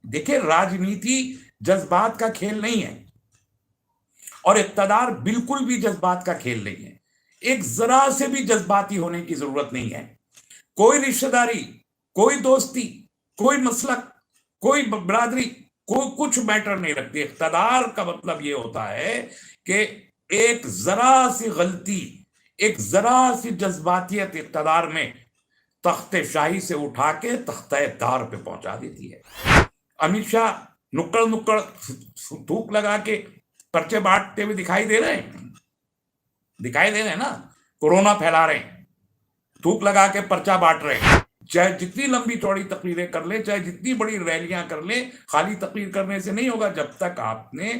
देखिए, राजनीति जज्बात का खेल नहीं है और इक्तदार बिल्कुल भी जज्बात का खेल नहीं है। एक जरा से भी जज्बाती होने की जरूरत नहीं है। कोई रिश्तेदारी, कोई दोस्ती, कोई मसलक, कोई बरादरी, कोई कुछ मैटर नहीं रखती। इक्तदार का मतलब ये होता है कि एक जरा सी गलती, एक जरा सी जज्बातियत इक्तदार में तख्ते शाही से उठा के तख्ते दार पे पहुंचा देती है। अमित शाह नुक्कड़ नुक्कड़ थूक लगा के पर्चे बांटते हुए दिखाई दे रहे हैं, दिखाई दे रहे हैं ना, कोरोना फैला रहे हैं, थूक लगा के पर्चा बांट रहे हैं। चाहे जितनी लंबी चौड़ी तकरीरें कर ले, चाहे जितनी बड़ी रैलियां कर ले, खाली तकरीर करने से नहीं होगा जब तक आपने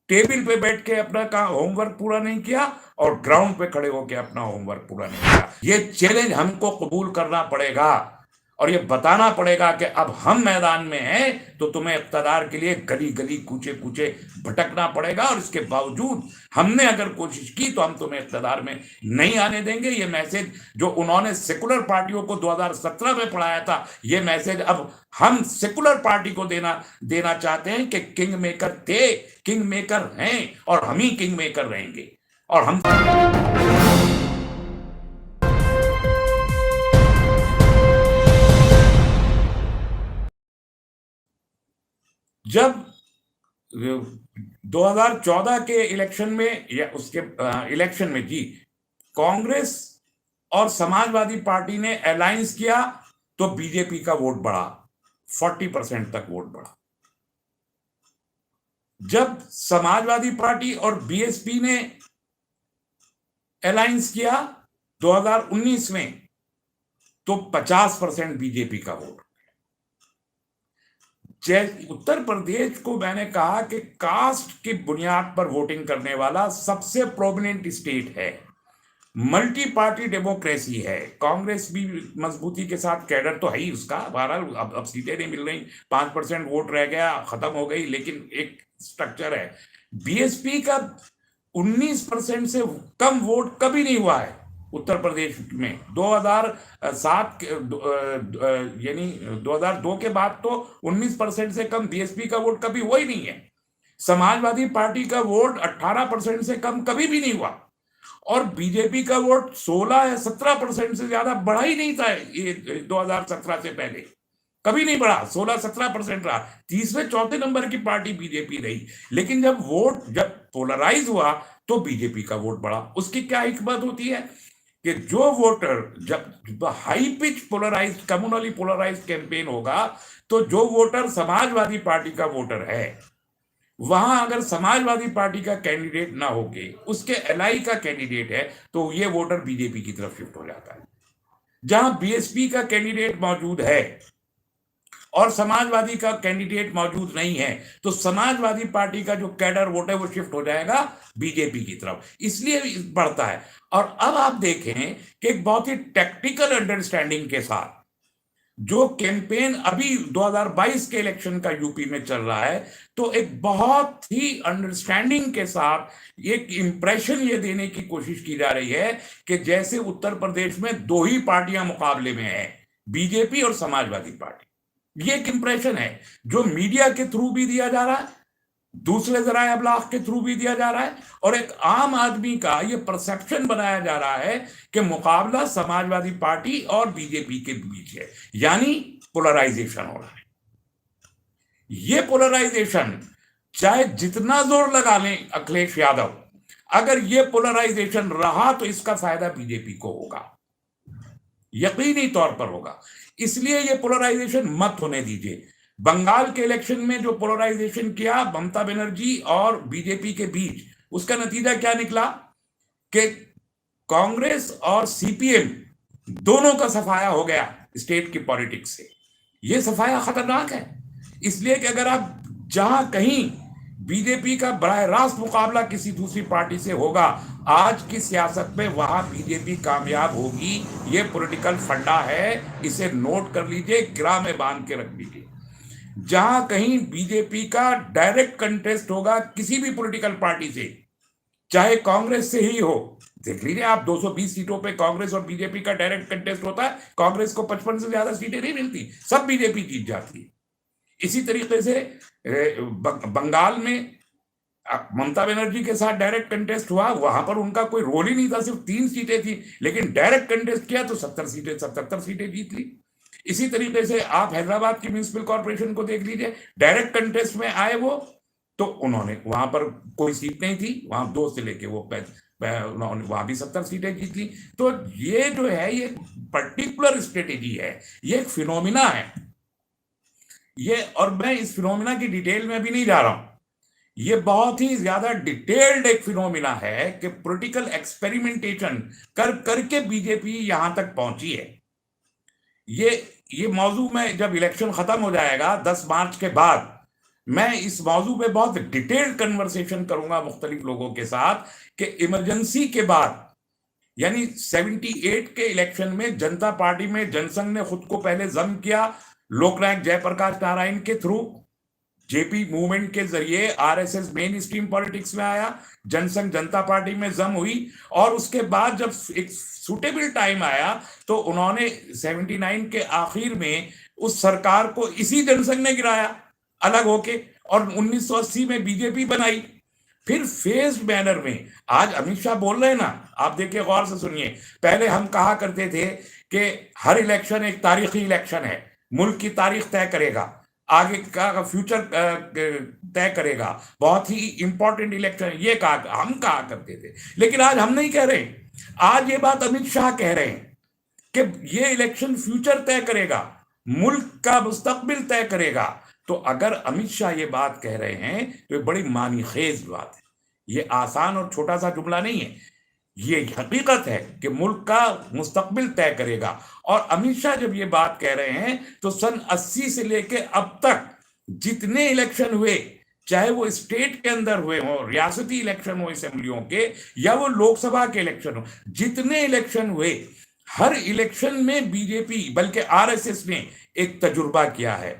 टेबल पे बैठ के अपना होमवर्क पूरा नहीं किया और ग्राउंड पे खड़े होकर अपना होमवर्क पूरा नहीं किया। ये चैलेंज हमको कबूल करना पड़ेगा और ये बताना पड़ेगा कि अब हम मैदान में हैं तो तुम्हें इक़्तिदार के लिए गली गली कूचे कूचे भटकना पड़ेगा और इसके बावजूद हमने अगर कोशिश की तो हम तुम्हें इक़्तिदार में नहीं आने देंगे। ये मैसेज जो उन्होंने सेकुलर पार्टियों को 2017 में पढ़ाया था, ये मैसेज अब हम सेकुलर पार्टी को देना चाहते हैं कि किंग मेकर थे, किंग मेकर हैं और हम ही किंग मेकर रहेंगे। और हम जब 2014 के इलेक्शन में या उसके इलेक्शन में जी कांग्रेस और समाजवादी पार्टी ने अलायंस किया तो बीजेपी का वोट बढ़ा, 40% तक वोट बढ़ा। जब समाजवादी पार्टी और बीएसपी ने अलायंस किया 2019 में तो 50% बीजेपी का वोट। उत्तर प्रदेश को मैंने कहा कि कास्ट की बुनियाद पर वोटिंग करने वाला सबसे प्रोमिनेंट स्टेट है, मल्टी पार्टी डेमोक्रेसी है। कांग्रेस भी मजबूती के साथ, कैडर तो है ही उसका, बहरहाल अब सीटें नहीं मिल रही, 5% वोट रह गया, खत्म हो गई, लेकिन एक स्ट्रक्चर है। बीएसपी का 19% से कम वोट कभी नहीं हुआ है उत्तर प्रदेश में। 2007 यानी 2002 के बाद तो 19% से कम बीएसपी का वोट कभी हुआ ही नहीं है। समाजवादी पार्टी का वोट 18% से कम कभी भी नहीं हुआ और बीजेपी का वोट 16 या 17% से ज्यादा बढ़ा ही नहीं था। ये 2017 से पहले कभी नहीं बढ़ा, 16-17% रहा। तीसरे चौथे नंबर की पार्टी बीजेपी रही। लेकिन जब पोलराइज हुआ तो बीजेपी का वोट बढ़ा। उसकी क्या हिकमत होती है कि जो वोटर, जब high pitch polarised, communally polarised campaign होगा तो जो वोटर समाजवादी पार्टी का वोटर है, वहां अगर समाजवादी पार्टी का कैंडिडेट ना होके उसके एलआई का कैंडिडेट है तो ये वोटर बीजेपी की तरफ शिफ्ट हो जाता है। जहां बीएसपी का कैंडिडेट मौजूद है और समाजवादी का कैंडिडेट मौजूद नहीं है तो समाजवादी पार्टी का जो कैडर वोट है वो शिफ्ट हो जाएगा बीजेपी की तरफ, इसलिए बढ़ता है। और अब आप देखें कि एक बहुत ही टेक्निकल अंडरस्टैंडिंग के साथ जो कैंपेन अभी 2022 के इलेक्शन का यूपी में चल रहा है, तो एक बहुत ही अंडरस्टैंडिंग के साथ एक इंप्रेशन ये देने की कोशिश की जा रही है कि जैसे उत्तर प्रदेश में दो ही पार्टियां मुकाबले में है, बीजेपी और समाजवादी पार्टी। ये एक इंप्रेशन है जो मीडिया के थ्रू भी दिया जा रहा है, दूसरे जराए अबलाग के थ्रू भी दिया जा रहा है और एक आम आदमी का ये परसेप्शन बनाया जा रहा है कि मुकाबला समाजवादी पार्टी और बीजेपी के बीच है, यानी पोलराइजेशन हो रहा है। ये पोलराइजेशन चाहे जितना जोर लगा लें अखिलेश यादव, अगर ये पोलराइजेशन रहा तो इसका फायदा बीजेपी को होगा, यकीनी तौर पर होगा। इसलिए ये पोलराइजेशन मत होने दीजिए। बंगाल के इलेक्शन में जो पोलराइजेशन किया ममता बनर्जी और बीजेपी के बीच, उसका नतीजा क्या निकला कि कांग्रेस और सीपीएम दोनों का सफाया हो गया स्टेट की पॉलिटिक्स से। यह सफाया खतरनाक है, इसलिए कि अगर आप जहां कहीं बीजेपी का बराह रास्त मुकाबला किसी दूसरी पार्टी से होगा आज की सियासत में, वहां बीजेपी कामयाब होगी। ये पॉलिटिकल फंडा है, इसे नोट कर लीजिए, गिरा में बांध के रख लीजिए। जहां कहीं बीजेपी का डायरेक्ट कंटेस्ट होगा किसी भी पॉलिटिकल पार्टी से, चाहे कांग्रेस से ही हो, देख लीजिए आप 220 सीटों पे कांग्रेस और बीजेपी का डायरेक्ट कंटेस्ट होता है, कांग्रेस को 55 से ज्यादा सीटें नहीं मिलती, सब बीजेपी जीत जाती है। इसी तरीके से बंगाल में ममता बनर्जी के साथ डायरेक्ट कंटेस्ट हुआ, वहां पर उनका कोई रोल ही नहीं था, सिर्फ 3 सीटें थी, लेकिन डायरेक्ट कंटेस्ट किया तो 77 सीटें जीत ली। इसी तरीके से आप हैदराबाद की म्यूनिसिपल कॉर्पोरेशन को देख लीजिए, डायरेक्ट कंटेस्ट में आए वो, तो उन्होंने वहां पर कोई सीट नहीं थी, वहां 2 से लेके वो उन्होंने वहां भी 70 सीटें जीत ली। तो ये जो है ये पर्टिकुलर स्ट्रेटेजी है, ये एक फिनोमिना है ये, और मैं इस फिनोमिना की डिटेल में भी नहीं जा रहा हूं। ये बहुत ही ज्यादा डिटेल्ड एक फिनोमिना है कि पॉलिटिकल एक्सपेरिमेंटेशन कर करके बीजेपी यहां तक पहुंची है। ये मौजू में जब इलेक्शन खत्म हो जाएगा 10 मार्च के बाद, मैं इस मौजू पे बहुत डिटेल्ड कन्वर्सेशन करूंगा मुख्तलिफ लोगों के साथ कि इमरजेंसी के बाद, यानी 78 के इलेक्शन में जनता पार्टी में जनसंघ ने खुद को पहले जम किया, लोकनायक जयप्रकाश नारायण के थ्रू, जेपी मूवमेंट के जरिए आरएसएस मेन स्ट्रीम पॉलिटिक्स में आया, जनसंघ जनता पार्टी में जम हुई, और उसके बाद जब एक सुटेबल टाइम आया तो उन्होंने 79 के आखिर में उस सरकार को इसी जनसंघ ने गिराया अलग होके, और 1980 में बीजेपी बनाई। फिर फेज मैनर में आज अमित शाह बोल रहे हैं ना, आप देखिए गौर से सुनिए, पहले हम कहा करते थे कि हर इलेक्शन एक तारीखी इलेक्शन है, मुल्क की तारीख तय करेगा, आगे का फ्यूचर तय करेगा, बहुत ही इंपॉर्टेंट इलेक्शन, ये कहा हम कहा करते थे। लेकिन आज हम नहीं कह रहे, आज ये बात अमित शाह कह रहे हैं कि ये इलेक्शन फ्यूचर तय करेगा, मुल्क का मुस्तकबिल तय करेगा। तो अगर अमित शाह ये बात कह रहे हैं तो ये बड़ी मानीखेज बात है, ये आसान और छोटा सा जुमला नहीं है, ये हकीकत है कि मुल्क का मुस्तकबिल तय करेगा। और अमित शाह जब ये बात कह रहे हैं तो सन 80 से लेके अब तक जितने इलेक्शन हुए, चाहे वो स्टेट के अंदर हुए हों, रियासती इलेक्शन हो असेंबलियों के, या वो लोकसभा के इलेक्शन हो, जितने इलेक्शन हुए हर इलेक्शन में बीजेपी बल्कि आरएसएस ने एक तजुर्बा किया है,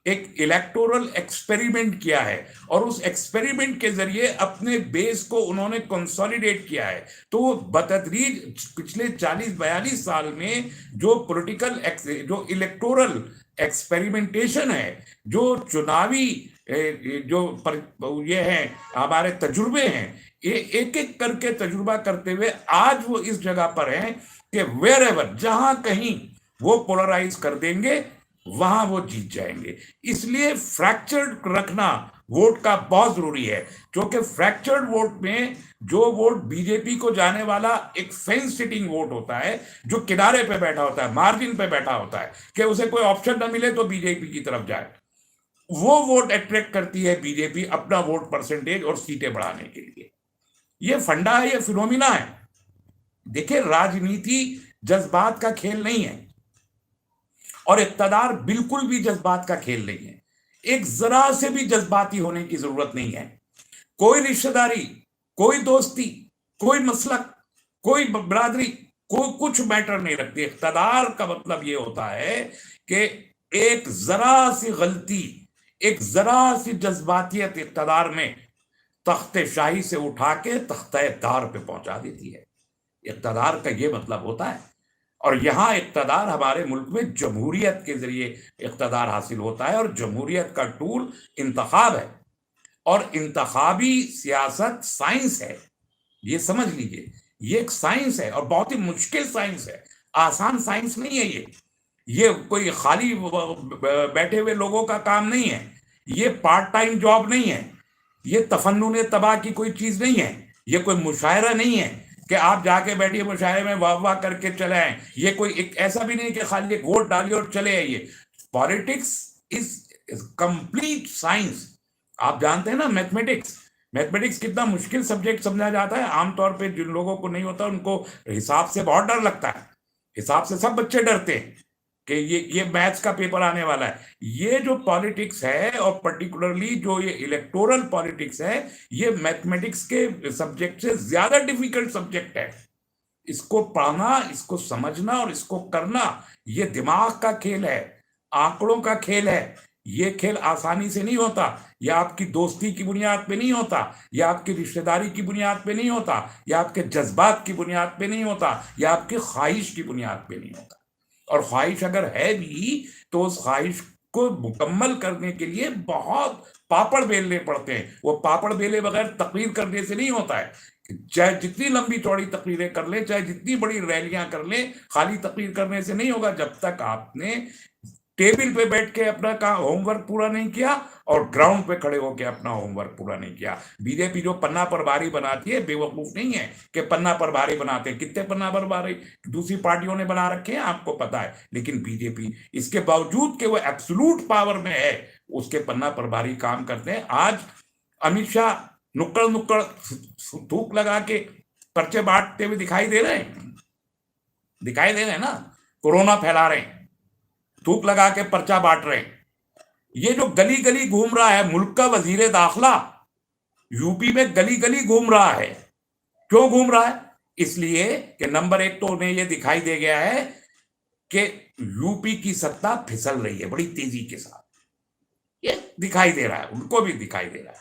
एक इलेक्टोरल एक्सपेरिमेंट किया है, और उस एक्सपेरिमेंट के जरिए अपने बेस को उन्होंने कंसोलिडेट किया है। तो बतदरीज पिछले 40-42 साल में जो पॉलिटिकल जो इलेक्टोरल एक्सपेरिमेंटेशन है, जो चुनावी जो ये है हमारे तजुर्बे हैं, ये एक एक करके तजुर्बा करते हुए आज वो इस जगह पर हैं कि वेयर एवर, जहां कहीं वो पोलराइज कर देंगे वहां वो जीत जाएंगे। इसलिए फ्रैक्चर्ड रखना वोट का बहुत जरूरी है, क्योंकि फ्रैक्चर्ड वोट में जो वोट बीजेपी को जाने वाला एक फेंस सिटिंग वोट होता है, जो किनारे पे बैठा होता है, मार्जिन पे बैठा होता है कि उसे कोई ऑप्शन ना मिले तो बीजेपी की तरफ जाए, वो वोट अट्रैक्ट करती है बीजेपी अपना वोट परसेंटेज और सीटें बढ़ाने के लिए। ये फंडा है, ये फिनोमिना है। देखिए, राजनीति जज्बात का खेल नहीं है, और इक्तदार बिल्कुल भी जज्बात का खेल नहीं है। एक जरा से भी जज्बाती होने की जरूरत नहीं है। कोई रिश्तेदारी, कोई दोस्ती, कोई मसलक, कोई बरादरी, कोई कुछ मैटर नहीं रखती। इक्तदार का मतलब यह होता है कि एक जरा सी गलती, एक जरा सी जज्बातियत इक्तदार में तख्ते शाही से उठा के तख्ते दार पे पहुंचा देती है। इक्तदार का यह मतलब होता है। और यहां इक्तदार हमारे मुल्क में जमहूरियत के जरिए इक्तदार हासिल होता है, और जमहूरियत का टूल इंतखाब है, और इंतखाबी सियासत साइंस है। ये समझ लीजिए, ये एक साइंस है, और बहुत ही मुश्किल साइंस है, आसान साइंस नहीं है ये कोई खाली बैठे हुए लोगों का काम नहीं है, ये पार्ट टाइम जॉब नहीं है, ये तफन्नुन तबाह की कोई चीज नहीं है, ये कोई मुशायरा नहीं है कि आप जाके बैठिए मुशायरे में वाह वाह करके चले आए। ये कोई एक ऐसा भी नहीं कि खाली एक वोट डालिए और चले आइए। Politics is complete science. आप जानते हैं ना, मैथमेटिक्स कितना मुश्किल सब्जेक्ट समझा जाता है। आमतौर पे जिन लोगों को नहीं होता उनको हिसाब से बहुत डर लगता है, हिसाब से सब बच्चे डरते हैं कि ये मैथ्स का पेपर आने वाला है। ये जो पॉलिटिक्स है, और पर्टिकुलरली जो ये इलेक्टोरल पॉलिटिक्स है, ये मैथमेटिक्स के सब्जेक्ट से ज्यादा डिफिकल्ट सब्जेक्ट है। इसको पढ़ना, इसको समझना और इसको करना, ये दिमाग का खेल है, आंकड़ों का खेल है। ये खेल आसानी से नहीं होता। या आपकी दोस्ती की बुनियाद पे नहीं होता, या आपकी रिश्तेदारी की बुनियाद पे नहीं होता, या आपके जज्बात की बुनियाद पे नहीं होता, या आपकी ख्वाहिश की बुनियाद पे नहीं होता। और ख्वाहिश अगर है भी तो उस ख्वाहिश को मुकम्मल करने के लिए बहुत पापड़ बेलने पड़ते हैं। वो पापड़ बेले बगैर तकरीर करने से नहीं होता है। चाहे जितनी लंबी चौड़ी तकरीरें कर ले, चाहे जितनी बड़ी रैलियां कर ले, खाली तकरीर करने से नहीं होगा जब तक आपने टेबल पे बैठ के अपना का होमवर्क पूरा नहीं किया और ग्राउंड पे खड़े होकर अपना होमवर्क पूरा नहीं किया। बीजेपी जो पन्ना पर भारी बनाती है, बेवकूफ नहीं है कि पन्ना पर भारी बनाते हैं। कितने पन्ना पर भारी दूसरी पार्टियों ने बना रखे हैं आपको पता है, लेकिन बीजेपी इसके बावजूद कि वो एब्सोल्यूट पावर में है, उसके पन्ना पर भारी काम करते हैं। आज अमित शाह नुक्कड़ नुक्कड़ थूक लगा के पर्चे बांटते हुए दिखाई दे रहे हैं ना, कोरोना फैला रहे हैं, थूक लगा के पर्चा बांट रहे हैं। ये जो गली गली घूम रहा है मुल्क का वजीर दाखिला, यूपी में गली गली घूम रहा है। क्यों घूम रहा है? इसलिए कि नंबर एक तो उन्हें यह दिखाई दे गया है कि यूपी की सत्ता फिसल रही है बड़ी तेजी के साथ। ये दिखाई दे रहा है, उनको भी दिखाई दे रहा है,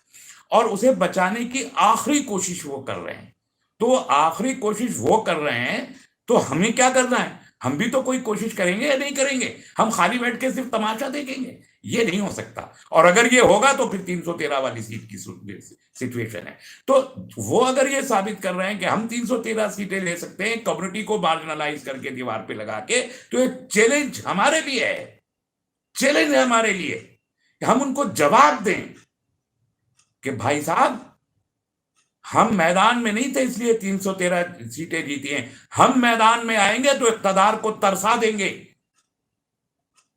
और उसे बचाने की आखिरी कोशिश वो कर रहे हैं। तो आखिरी कोशिश वो कर रहे हैं, तो हमें क्या करना है? हम भी तो कोई कोशिश करेंगे या नहीं करेंगे? हम खाली बैठ के सिर्फ तमाशा देखेंगे? ये नहीं हो सकता। और अगर ये होगा तो फिर 313 वाली सीट की सिचुएशन है। तो वो अगर ये साबित कर रहे हैं कि हम 313 सीटें ले सकते हैं कम्युनिटी को मार्जिनलाइज करके दीवार पे लगा के, तो ये चैलेंज हमारे लिए है, चैलेंज है हमारे लिए कि हम उनको जवाब दें कि भाई साहब, हम मैदान में नहीं थे इसलिए 313 सीटें जीती हैं, हम मैदान में आएंगे तो इक़्तिदार को तरसा देंगे।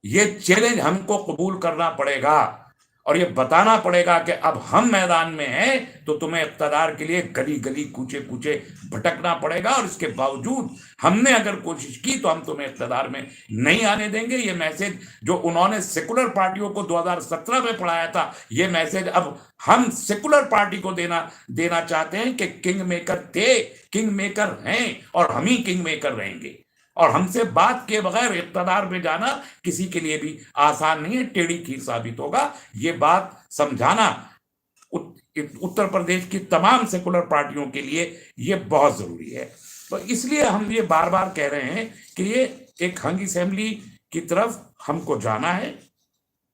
ये चैलेंज हमको कबूल करना पड़ेगा और ये बताना पड़ेगा कि अब हम मैदान में हैं तो तुम्हें इक़्तिदार के लिए गली गली कूचे कूचे भटकना पड़ेगा, और इसके बावजूद हमने अगर कोशिश की तो हम तुम्हें इक़्तिदार में नहीं आने देंगे। ये मैसेज जो उन्होंने सेकुलर पार्टियों को 2017 में पढ़ाया था, ये मैसेज अब हम सेकुलर पार्टी को देना चाहते हैं कि किंग मेकर थे, किंग मेकर हैं, और हम ही किंग मेकर रहेंगे। और हमसे बात के बगैर इक़्तिदार में जाना किसी के लिए भी आसान नहीं है, टेढ़ी खीर साबित होगा। ये बात समझाना उत्तर प्रदेश की तमाम सेकुलर पार्टियों के लिए ये बहुत जरूरी है। तो इसलिए हम ये बार बार कह रहे हैं कि ये एक हंग असेंबली की तरफ हमको जाना है।